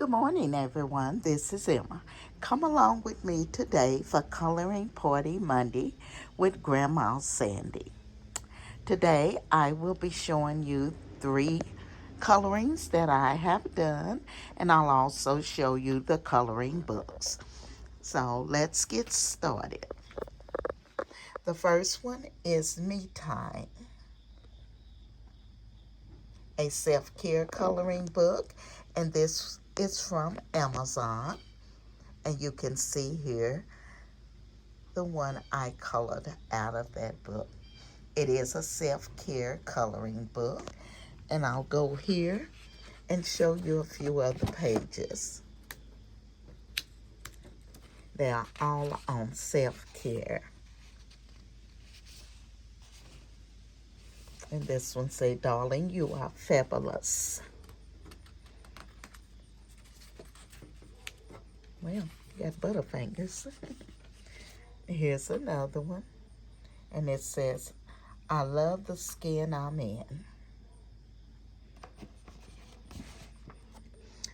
Good morning, everyone. This is Emma. Come along with me today for Coloring Party Monday with Grandma Sandy. Today, I will be showing you 3 colorings that I have done, and I'll also show you the coloring books. So, let's get started. The first one is Me Time, a self-care coloring book, and this is from Amazon. And you can see here the one I colored out of that book. It is a self-care coloring book. And I'll go here and show you a few other pages. They are all on self-care. And this one say, "Darling, you are fabulous." Well, you got butterfingers. Here's another one. And it says, "I love the skin I'm in."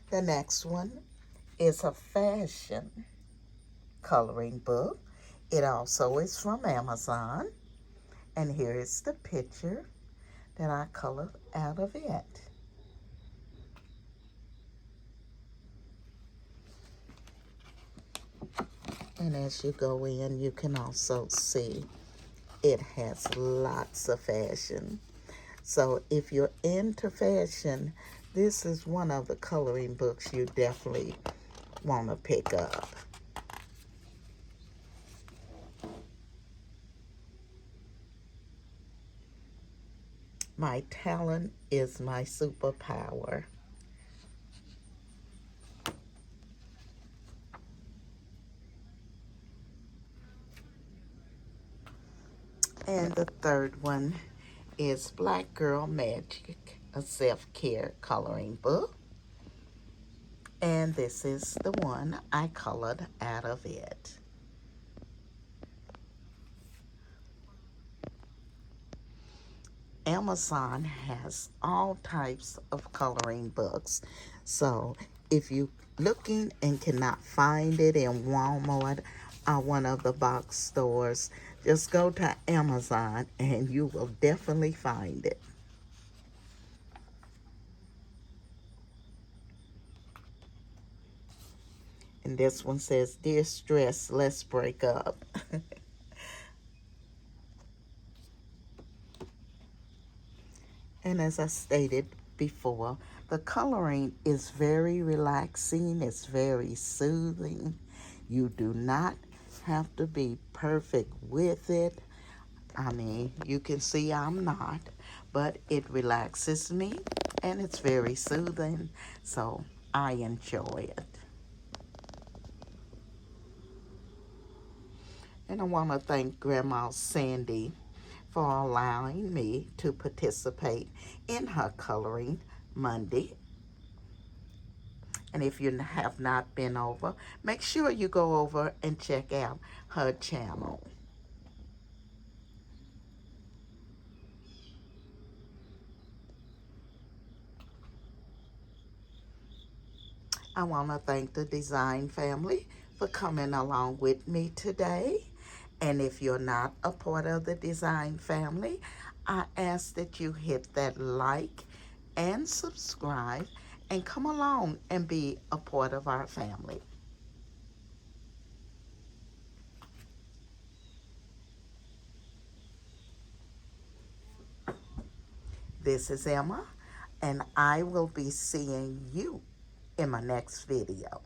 The next one is a fashion coloring book. It also is from Amazon. And here is the picture that I colored out of it. And as you go in, you can also see it has lots of fashion. So if you're into fashion, this is one of the coloring books you definitely want to pick up. My talent is my superpower. And the third one is Black Girl Magic, a self-care coloring book. And this is the one I colored out of it. Amazon has all types of coloring books. So if you're looking and cannot find it in Walmart or one of the box stores, just go to Amazon and you will definitely find it. And this one says, "Dear Stress, let's break up." And as I stated before, the coloring is very relaxing. It's very soothing. You do not have to be perfect with it. I mean, you can see I'm not, but it relaxes me and it's very soothing. So I enjoy it. And I want to thank Grandma Sandy for allowing me to participate in her Coloring Monday. And if you have not been over, make sure you go over and check out her channel. I want to thank the design family for coming along with me today. And if you're not a part of the design family, I ask that you hit that like and subscribe and come along and be a part of our family. This is Emma, and I will be seeing you in my next video.